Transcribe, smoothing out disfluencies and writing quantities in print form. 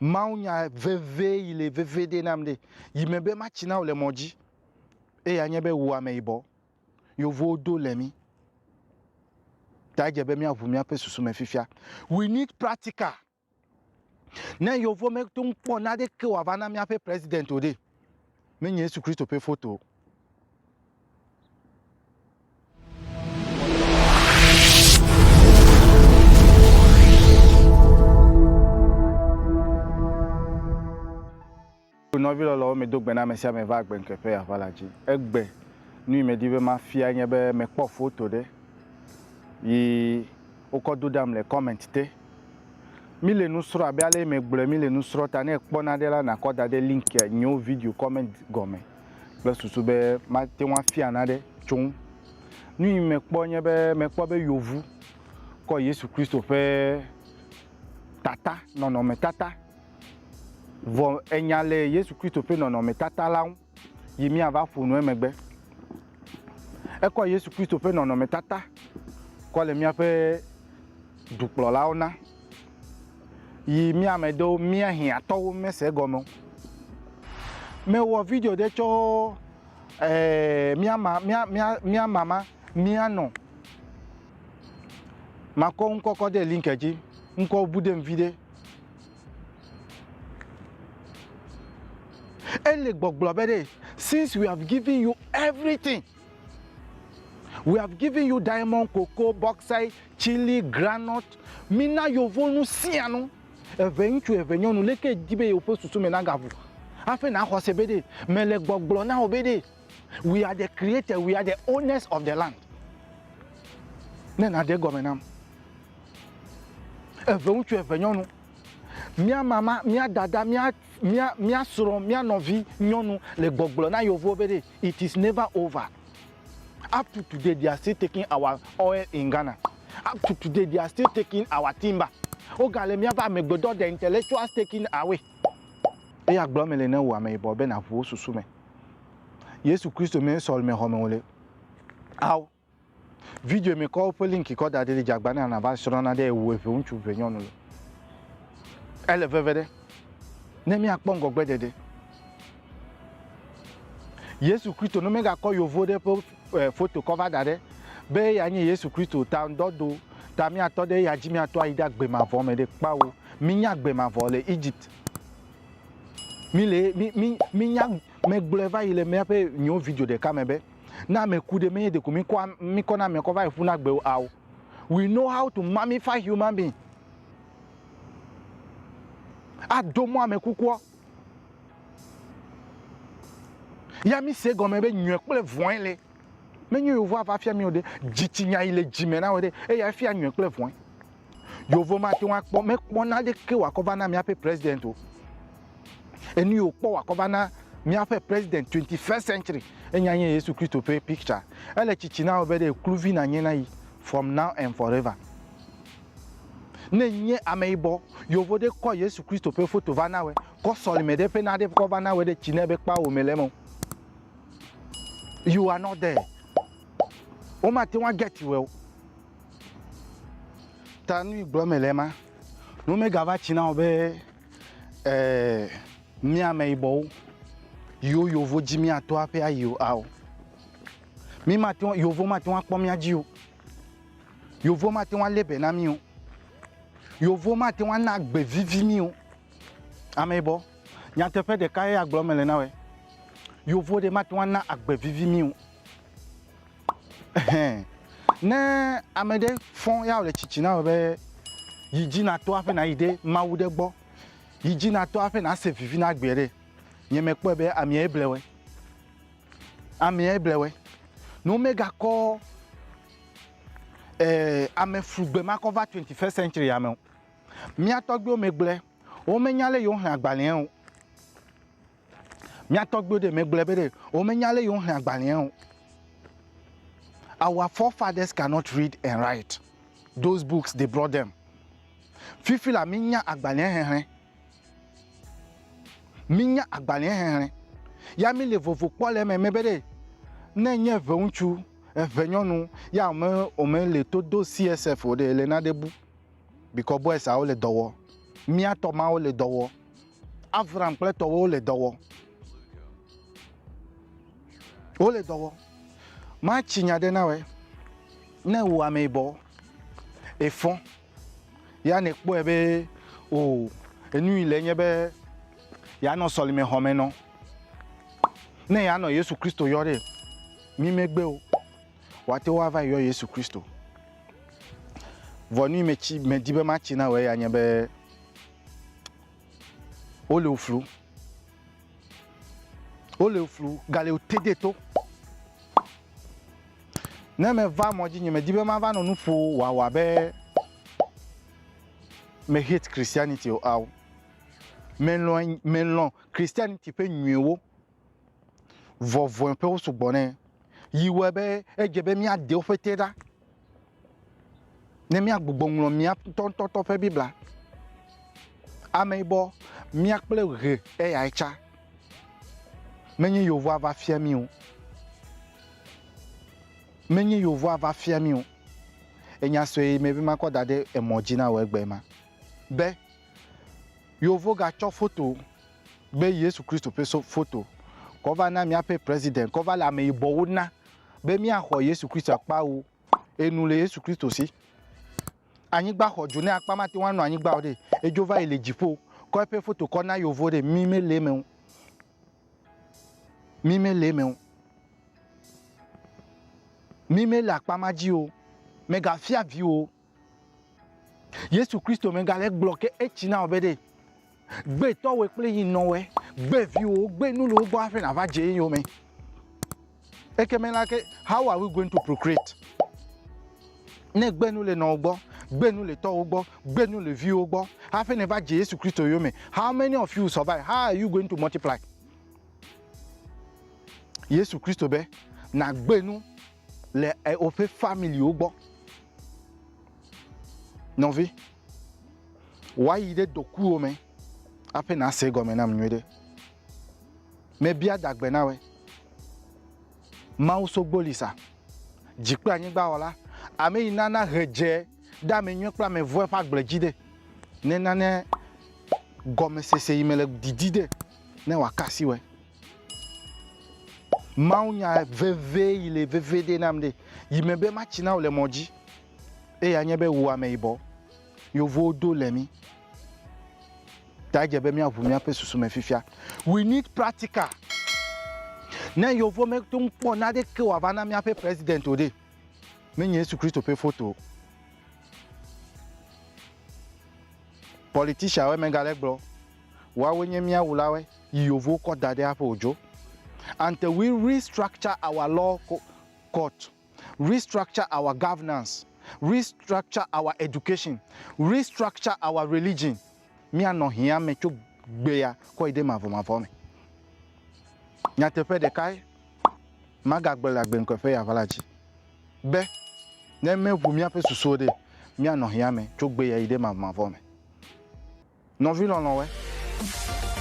Maunya veve il est veve de namde. Il me be machina ou le moji. E ya nyebe ou ameibo. Yo vodo lemi. Ta jebe mi avu mi ape susu me fifia. We need practical. Ne yo vo me tung po na de ke wavana mi ape president ode. Me Yesu Christo pe photo. Novi lolo me dog bena me sia me va gben kepe ya valaji. Egbe nu me dive ma fia nyebe me kpo photo de. Yi okodo dam le comment te. Mi le nusro abe ale me gble mi le nusro tane kpo na de la na koda de link nyo video comment gome. Be susu be ma te wan fia na de chung. Nu me kpo nyebe me kpo be yovu ko Yesu Christo pe tata non me tata. Vo enyale Yesu Christo pe non me tata la yimi ava funu emegbe. Eko Yesu Christo pe non me tata ko le mi ape duplo la ona. Yimi amedo mi ahin ato mese gomo. Me wo video de cho mia mama mia no. Mako unko de link eji unko bude mvide. Since we have given you everything, we have given you diamond, cocoa, bauxite, chili, granite. Mina yovonu siano. Eventu evenyonu leke dibe yopo susu menagavu. Afe na hosebede. Mele gbogblo na obede. We are the creator. We are the owners of the land. Nena de gomenam. Eventu evenyonu. Mia mama, mia dada, mia soro, mia novi, nyonu, le gbogblo na yovo obede. It is never over. Up to today, they are still taking our oil in Ghana. Up to today, they are still taking our timber. Ogale miaba megbodo the intellectuals taking away. E ya gblome le ne wa me bo be na vo susu me. Yesu Christo me sol me home ole. Aw. Video me ko po link ko da de jagbana na ba soro na de wo efe unchu venyon lo. Ele vevede. Ne mi akpo ngogbe dede. Yesu Christo no mega ko yo vo de photo cover dade. Be ya nyi Yesu Christo ta ndodo. Ta mi ato de ya jimi ato aida gbe ma vo me de pa o mi nya gbe ma vo le Egypt mi nya me gleva ile me ape nyo video de kamebe na me ku de me de ku mi ko na me ko va ifu na gbe o. We know how to mummify human being. Adomo ame kukuo ya mi se gome be nyu ekple voin le. Menyo yovo ava fia mi ode jitinya ile jimena ode e ya fia nyu ekple voin. Yovo ma ti wan kpo me kpo na de ke wa ko na mi ape president o. Eni yo kpo wa ko na mi ape president 21st century. Enya yen Yesu Christo pe picture. Ele chichina obede kluvi na nyena yi from now and forever. Ne nye ameibo yovo de ko Yesu Christo pe photo vana we ko soli me de pe na de ko vana we de chinebe pa o melemo. You are not there. Oma ti wan get well. Tanu igbomelema. No me gava china obe mi ameibo. Yo yovo jimi ato ape ayo awo. Mi ma ti yovo ma ti wan po mi aji o. Yovo ma ti wan lebe na mi o. Yovo ma ti wan na gbe vivi mi o. Ameibo. Nya te pe de kai agbomele na we. Yovo de ma ti wan na agbe vivi mi o. Ne amede fon ya ole chichina obe yiji na to afe na ide mawude gbo. Yiji na to afe na se vivi na gbere. Nyeme kpo be ami eblewe. Ami eblewe. No mega ko ame frugbe ma cover 21st century ame. Mi atogbe o megble. O menyale yo han agbale o. Mi atogbe de megble be de. O menyale yo han agbale o. Our forefathers cannot read and write. Those books, they brought them. Fifi la minya agbale henhen. Minya agbale henhen. Ya mi le vovo pole me mebede. Ne nye ve unchu, ve nyonu, ya ome le todo CSF ode le na debu. Because boys are all le dowo. Mi atoma o le dowo. Avram kple tɔwo wole dɔ wɔ. Wole dɔ wɔ. Matsi nya ɖe na wɔ. Ne wò ameyibɔ efɔ ya ne kpɔe be o enu yi le nye be ya nɔ sɔlime xɔme nɔ. Ne ya nɔ Yesu Kristo yɔ ɖe mi megbe o. Wate wava yɔ Yesu Kristo. Vɔ nu me di be matsi na wɔ ya nye be wole wo flu. Wole wo flu gale wo tede to. Ne me va mɔ dzi nye me di be ma va nɔ nu ƒo wòawɔ be me hate Christianity o awo. Me lɔn Christianity ƒe nyuiwo. Vɔvɔ ƒe wo sugbɔ ne. Yiwɔ be edze be míade woƒe te ɖa. Ne míagbugbɔ ŋlɔ mía tɔntɔtɔ ƒe Bibla. Ameyibɔ mía kple ɣe eya etsa. Menye Yovo ava fia mí o. Menye Yovo ava fia mí o. Enya sue me bi makɔ da ɖe emɔ dzi na wɔ egbe ma. Be Yovo gatsɔ foto be Yesu Kristo ƒe foto. Kɔva na míaƒe president, kɔva le ameyibɔwo na be míaxɔ Yesu Kristo akpawo. Enu le Yesu Kristo si. Anyigba xɔ dzo ne akpa mate ŋu anɔ anyigba o ɖe. Edzo va yi le dziƒo. Kɔ eƒe foto kɔ na Yovo ɖe mi me le eme o. Mi me le eme o. Mi me le akpa ma dzi o. Megafia vi o. Yesu Kristo megale gblɔ ke etsi na wo be ɖe. Gbe tɔwoe kple yi nɔwoe. Gbe viwo, gbe nu le wo gbɔ hafi nava dze yewo me. Ekeme la ke, how are we going to procreate? Ne gbe nu le nɔwo gbɔ, gbe nu le tɔwo gbɔ, gbe nu le viwo gbɔ, hafi neva dze Yesu Kristo yewo me. How many of you survive? How are you going to multiply? Yesu Kristo be na gbe nu le woƒe family wo gbɔ. Nɔvi, woayi ɖe dokuwo me hafi na se gɔme nam nyuie ɖe. Mebia dagbe na we. Mawu sogbo lisa. Dzikpe anyigba wɔla. Ame yi nana he dze ɖe ame nyuie kple ame vɔe ƒe agble dzi ɖe. Ne nane gɔmesese yi me le didi ɖe ne wòakasi we. Mawu nya veve yi le veve ɖe nam ɖe. Yi me be matsi na wo le mɔ dzi. Eya nye be wo ameyibɔ. Yovowo do le mi. Ta dze be míaʋu míaƒe susu me fifia. We need practical. Ne Yovo me to kpɔ na ɖe ke wòava na míaƒe president o ɖe. Menye Yesu Kristo ƒe foto. Politician we megale gblɔ. Woawoe nye míawulawoe. Yi Yovo kɔ da ɖe aƒe wodzo. Until we restructure our law court, restructure our governance, restructure our education, restructure our religion. Mianɔ hia me tso gbea kɔ yi ɖe mavɔmavɔ me. Nyateƒe ɖekae magagbe le agbenkɔƒe yava la dzi. Be ne meʋu míaƒe susuwo ɖe mianɔ hia me tso gbea yi ɖe mavɔmavɔ me. Nɔvi lɔlɔ̃woe.